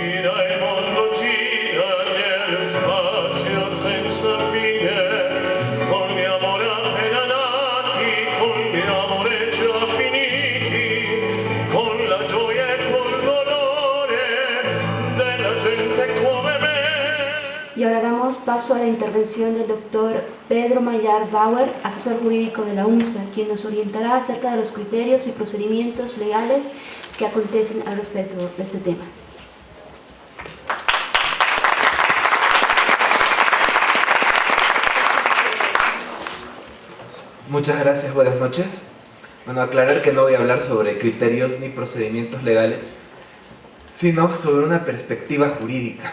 gira il mondo, gira nel spazio senza fine, con gli amori appena nati, con gli amori già finiti, con la gioia e col dolore della gente come me. Y ahora damos paso a la intervención del doctor Pedro Mayar Bauer, asesor jurídico de la UNSA, quien nos orientará acerca de los criterios y procedimientos legales que acontecen al respecto de este tema. Muchas gracias, buenas noches. Bueno, aclarar que no voy a hablar sobre criterios ni procedimientos legales, sino sobre una perspectiva jurídica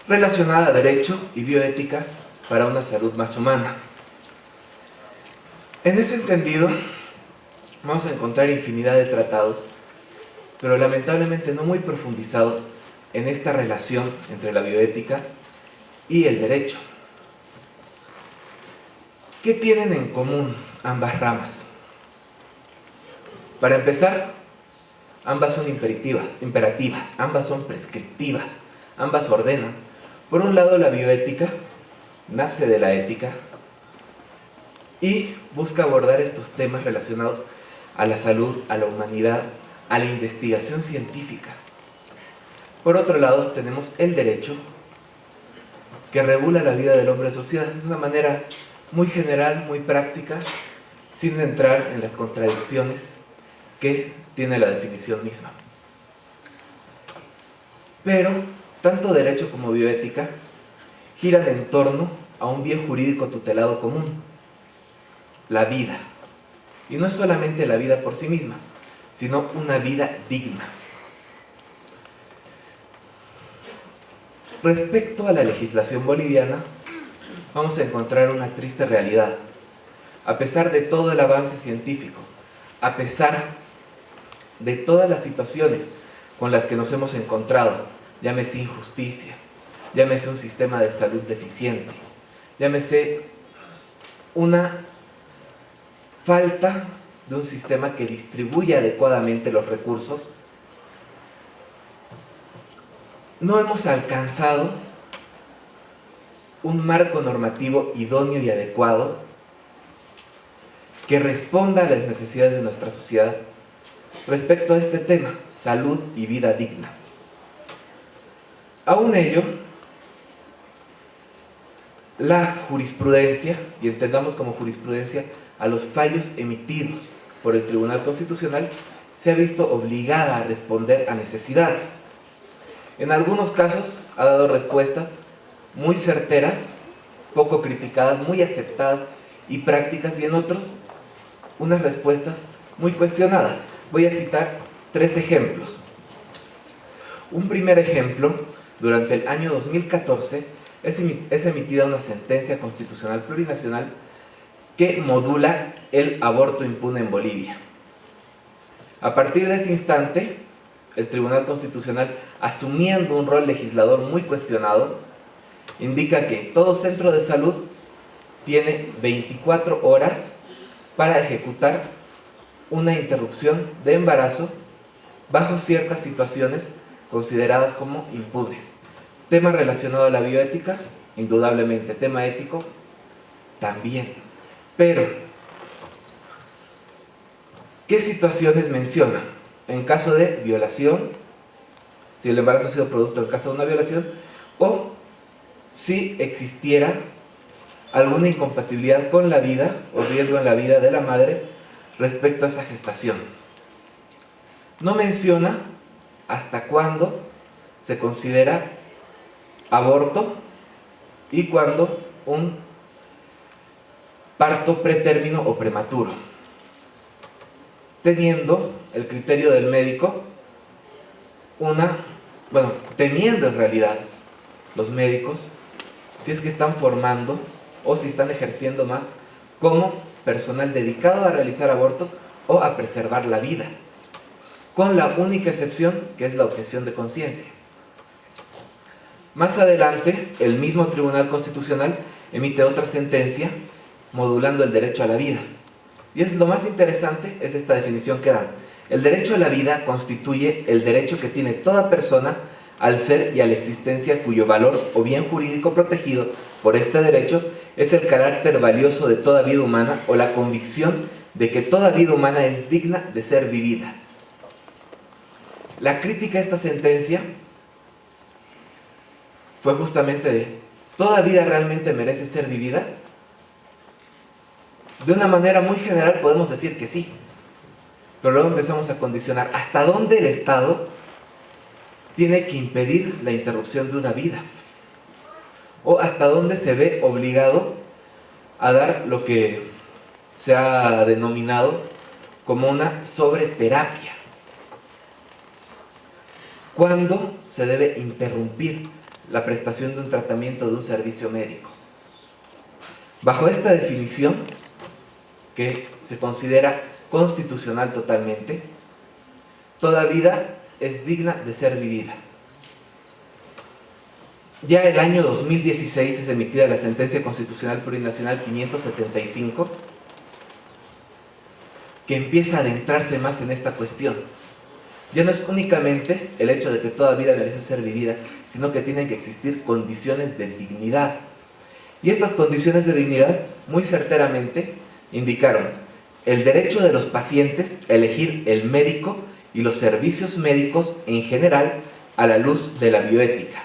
relacionada a derecho y bioética para una salud más humana. En ese entendido, vamos a encontrar infinidad de tratados, pero lamentablemente no muy profundizados en esta relación entre la bioética y el derecho. ¿Qué tienen en común ambas ramas? Para empezar, ambas son imperativas, ambas son prescriptivas, ambas ordenan. Por un lado, la bioética nace de la ética y busca abordar estos temas relacionados a la salud, a la humanidad, a la investigación científica. Por otro lado, tenemos el derecho, que regula la vida del hombre en sociedad de una manera muy general, muy práctica, sin entrar en las contradicciones que tiene la definición misma. Pero tanto derecho como bioética giran en torno a un bien jurídico tutelado común, la vida. Y no es solamente la vida por sí misma, sino una vida digna. Respecto a la legislación boliviana, vamos a encontrar una triste realidad. A pesar de todo el avance científico, a pesar de todas las situaciones con las que nos hemos encontrado, llámese injusticia, llámese un sistema de salud deficiente, llámese una falta de un sistema que distribuye adecuadamente los recursos, no hemos alcanzado un marco normativo idóneo y adecuado que responda a las necesidades de nuestra sociedad respecto a este tema, salud y vida digna. Aún ello, la jurisprudencia, y entendamos como jurisprudencia a los fallos emitidos por el Tribunal Constitucional, se ha visto obligada a responder a necesidades. En algunos casos ha dado respuestas muy certeras, poco criticadas, muy aceptadas y prácticas, y en otros unas respuestas muy cuestionadas. Voy a citar 3 ejemplos. Un primer ejemplo: durante el año 2014 es emitida una sentencia constitucional plurinacional que modula el aborto impune en Bolivia. A partir de ese instante, el Tribunal Constitucional, asumiendo un rol legislador muy cuestionado, indica que todo centro de salud tiene 24 horas para ejecutar una interrupción de embarazo bajo ciertas situaciones consideradas como impunes. Tema relacionado a la bioética, indudablemente. Tema ético, también. Pero, ¿qué situaciones menciona? En caso de violación, si el embarazo ha sido producto en caso de una violación, o si existiera alguna incompatibilidad con la vida o riesgo en la vida de la madre respecto a esa gestación. No menciona hasta cuándo se considera aborto y cuándo un parto pretérmino o prematuro, teniendo el criterio del médico teniendo en realidad los médicos, si es que están formando o si están ejerciendo más como personal dedicado a realizar abortos o a preservar la vida, con la única excepción que es la objeción de conciencia. Más adelante, el mismo Tribunal Constitucional emite otra sentencia modulando el derecho a la vida. Y lo más interesante es esta definición que dan. El derecho a la vida constituye el derecho que tiene toda persona al ser y a la existencia, cuyo valor o bien jurídico protegido por este derecho es el carácter valioso de toda vida humana o la convicción de que toda vida humana es digna de ser vivida. La crítica a esta sentencia fue justamente de: ¿toda vida realmente merece ser vivida? De una manera muy general podemos decir que sí, pero luego empezamos a condicionar hasta dónde el Estado tiene que impedir la interrupción de una vida, o hasta dónde se ve obligado a dar lo que se ha denominado como una sobreterapia. ¿Cuándo se debe interrumpir la prestación de un tratamiento, de un servicio médico? Bajo esta definición, que se considera constitucional totalmente, toda vida es digna de ser vivida. Ya el año 2016 es emitida la Sentencia Constitucional Plurinacional 575, que empieza a adentrarse más en esta cuestión. Ya no es únicamente el hecho de que toda vida merece ser vivida, sino que tienen que existir condiciones de dignidad. Y estas condiciones de dignidad, muy certeramente, indicaron el derecho de los pacientes a elegir el médico y los servicios médicos en general a la luz de la bioética,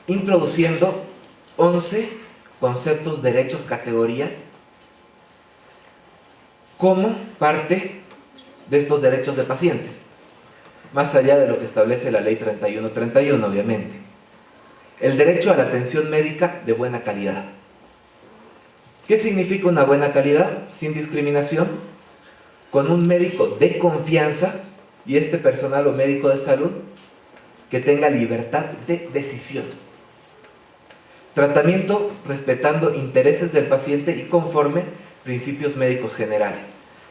introduciendo 11 conceptos, derechos, categorías como parte de estos derechos de pacientes, más allá de lo que establece la ley 3131, obviamente. El derecho a la atención médica de buena calidad. ¿Qué significa una buena calidad? Sin discriminación, con un médico de confianza y este personal o médico de salud que tenga libertad de decisión. Tratamiento respetando intereses del paciente y conforme principios médicos generales.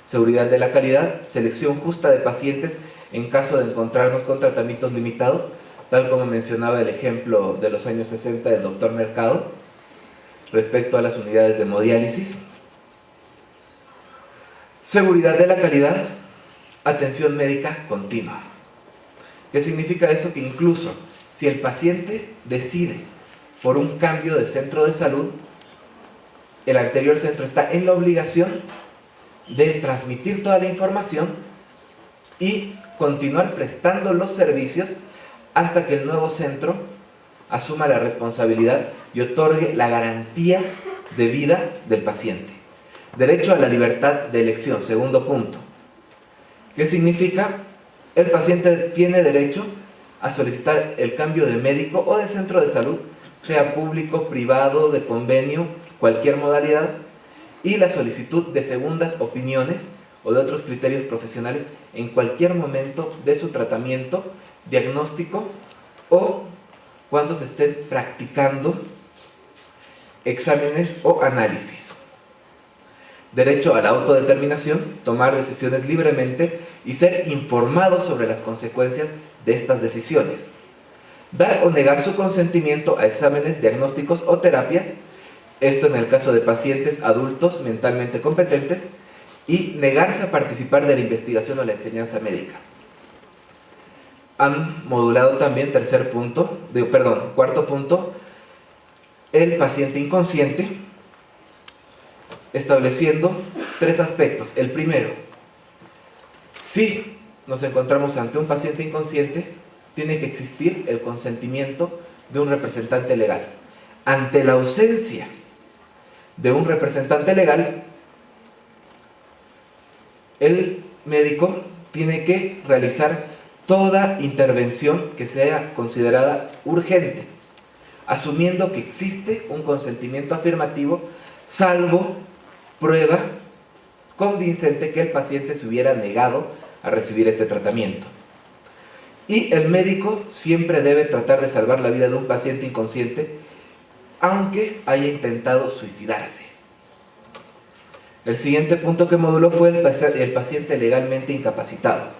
Seguridad de la calidad, selección justa de pacientes en caso de encontrarnos con tratamientos limitados, tal como mencionaba el ejemplo de los años 60 del doctor Mercado, respecto a las unidades de hemodiálisis. Seguridad de la calidad, atención médica continua. ¿Qué significa eso? Que incluso si el paciente decide por un cambio de centro de salud, el anterior centro está en la obligación de transmitir toda la información y continuar prestando los servicios hasta que el nuevo centro asuma la responsabilidad y otorgue la garantía de vida del paciente. Derecho a la libertad de elección, segundo punto. ¿Qué significa? El paciente tiene derecho a solicitar el cambio de médico o de centro de salud, sea público, privado, de convenio, cualquier modalidad, y la solicitud de segundas opiniones o de otros criterios profesionales en cualquier momento de su tratamiento, diagnóstico o cuando se estén practicando exámenes o análisis. Derecho a la autodeterminación, tomar decisiones libremente y ser informado sobre las consecuencias de estas decisiones. Dar o negar su consentimiento a exámenes, diagnósticos o terapias, esto en el caso de pacientes adultos mentalmente competentes, y negarse a participar de la investigación o la enseñanza médica. Han modulado también cuarto punto, el paciente inconsciente, estableciendo 3 aspectos. El primero, si nos encontramos ante un paciente inconsciente, tiene que existir el consentimiento de un representante legal. Ante la ausencia de un representante legal, el médico tiene que realizar toda intervención que sea considerada urgente, asumiendo que existe un consentimiento afirmativo, salvo prueba convincente que el paciente se hubiera negado a recibir este tratamiento. Y el médico siempre debe tratar de salvar la vida de un paciente inconsciente, aunque haya intentado suicidarse. El siguiente punto que moduló fue el paciente legalmente incapacitado.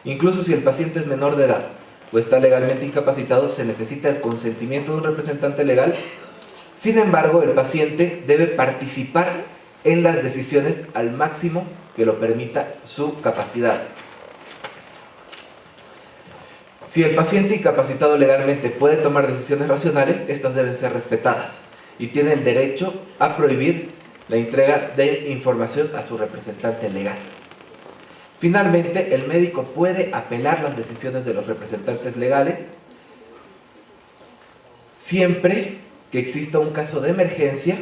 Incluso si el paciente es menor de edad o está legalmente incapacitado, se necesita el consentimiento de un representante legal. Sin embargo, el paciente debe participar en las decisiones al máximo que lo permita su capacidad. Si el paciente incapacitado legalmente puede tomar decisiones racionales, estas deben ser respetadas y tiene el derecho a prohibir la entrega de información a su representante legal. Finalmente, el médico puede apelar las decisiones de los representantes legales siempre que exista un caso de emergencia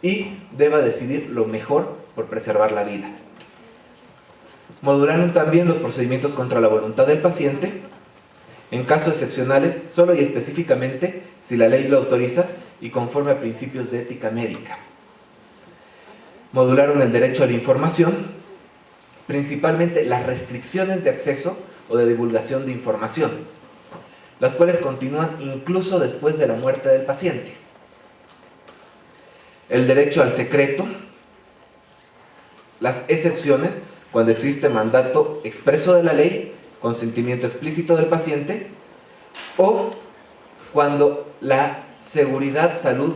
y deba decidir lo mejor por preservar la vida. Modularon también los procedimientos contra la voluntad del paciente en casos excepcionales, solo y específicamente si la ley lo autoriza y conforme a principios de ética médica. Modularon el derecho a la información, principalmente las restricciones de acceso o de divulgación de información, las cuales continúan incluso después de la muerte del paciente. El derecho al secreto, las excepciones cuando existe mandato expreso de la ley, consentimiento explícito del paciente, o cuando la seguridad, salud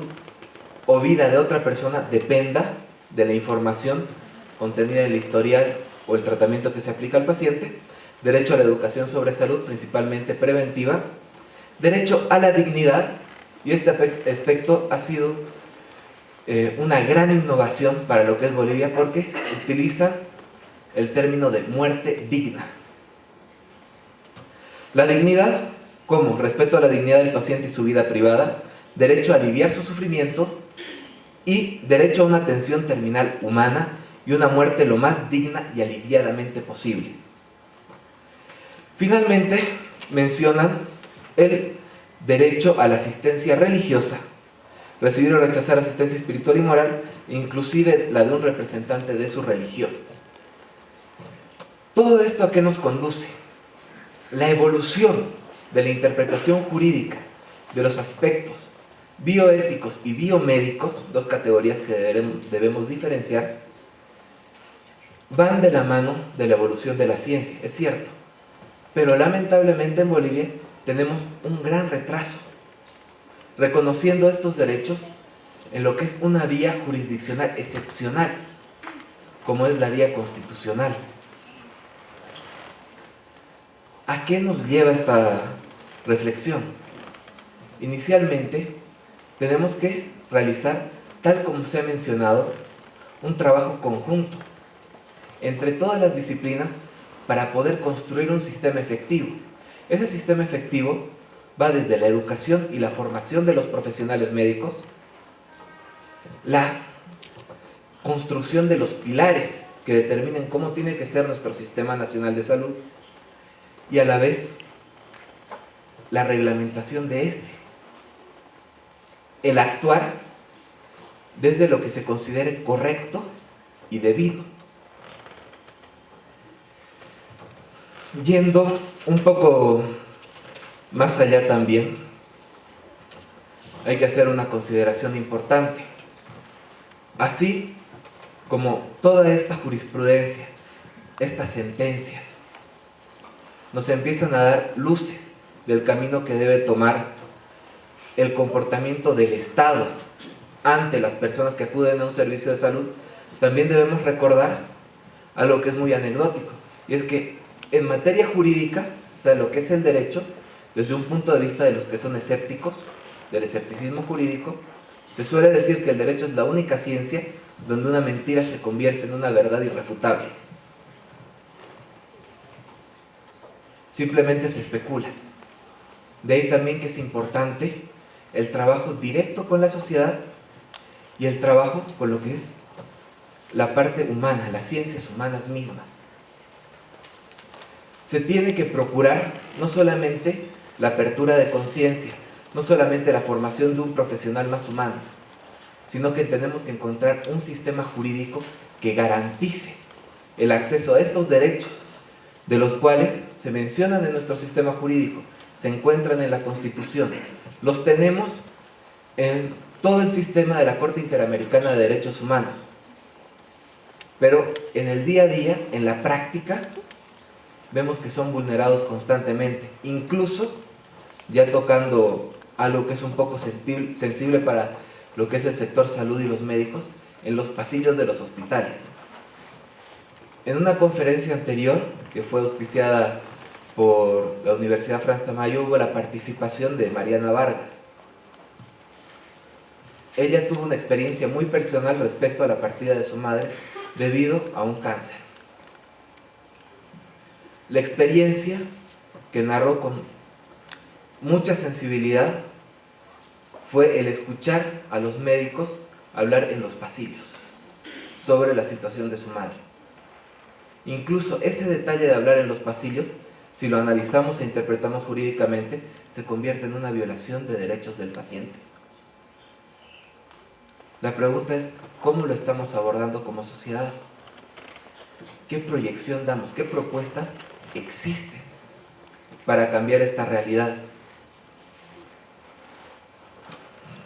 o vida de otra persona dependa de la información contenida en el historial o el tratamiento que se aplica al paciente. Derecho a la educación sobre salud, principalmente preventiva. Derecho a la dignidad, y este aspecto ha sido una gran innovación para lo que es Bolivia, porque utiliza el término de muerte digna. La dignidad, como respeto a la dignidad del paciente y su vida privada, derecho a aliviar su sufrimiento y derecho a una atención terminal humana y una muerte lo más digna y aliviadamente posible. Finalmente, mencionan el derecho a la asistencia religiosa, recibir o rechazar asistencia espiritual y moral, inclusive la de un representante de su religión. ¿Todo esto a qué nos conduce? La evolución de la interpretación jurídica de los aspectos bioéticos y biomédicos, dos categorías que debemos diferenciar, van de la mano de la evolución de la ciencia, es cierto, pero lamentablemente en Bolivia tenemos un gran retraso, reconociendo estos derechos en lo que es una vía jurisdiccional excepcional, como es la vía constitucional. ¿A qué nos lleva esta reflexión? Inicialmente, tenemos que realizar, tal como se ha mencionado, un trabajo conjunto entre todas las disciplinas para poder construir un sistema efectivo. Ese sistema efectivo va desde la educación y la formación de los profesionales médicos, la construcción de los pilares que determinen cómo tiene que ser nuestro Sistema Nacional de Salud, y a la vez la reglamentación de este, el actuar desde lo que se considere correcto y debido. Yendo un poco más allá también, hay que hacer una consideración importante. Así como toda esta jurisprudencia, estas sentencias, nos empiezan a dar luces del camino que debe tomar el comportamiento del Estado ante las personas que acuden a un servicio de salud, también debemos recordar algo que es muy anecdótico, y es que en materia jurídica, o sea, lo que es el derecho, desde un punto de vista de los que son escépticos, del escepticismo jurídico, se suele decir que el derecho es la única ciencia donde una mentira se convierte en una verdad irrefutable. Simplemente se especula. De ahí también que es importante el trabajo directo con la sociedad y el trabajo con lo que es la parte humana, las ciencias humanas mismas. Se tiene que procurar no solamente la apertura de conciencia, no solamente la formación de un profesional más humano, sino que tenemos que encontrar un sistema jurídico que garantice el acceso a estos derechos, de los cuales se mencionan en nuestro sistema jurídico, se encuentran en la Constitución, los tenemos en todo el sistema de la Corte Interamericana de Derechos Humanos, pero en el día a día, en la práctica, vemos que son vulnerados constantemente, incluso ya tocando algo que es un poco sensible para lo que es el sector salud y los médicos, en los pasillos de los hospitales. En una conferencia anterior, que fue auspiciada por la Universidad Frans Tamayo, hubo la participación de Mariana Vargas. Ella tuvo una experiencia muy personal respecto a la partida de su madre debido a un cáncer. La experiencia que narró con mucha sensibilidad fue el escuchar a los médicos hablar en los pasillos sobre la situación de su madre. Incluso ese detalle de hablar en los pasillos, si lo analizamos e interpretamos jurídicamente, se convierte en una violación de derechos del paciente. La pregunta es, ¿cómo lo estamos abordando como sociedad? ¿Qué proyección damos? ¿Qué propuestas existen para cambiar esta realidad?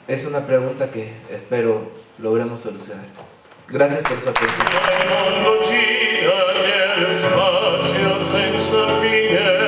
Es una pregunta que espero logremos solucionar. Gracias por su atención. Il mondo gira nel spazio senza fine.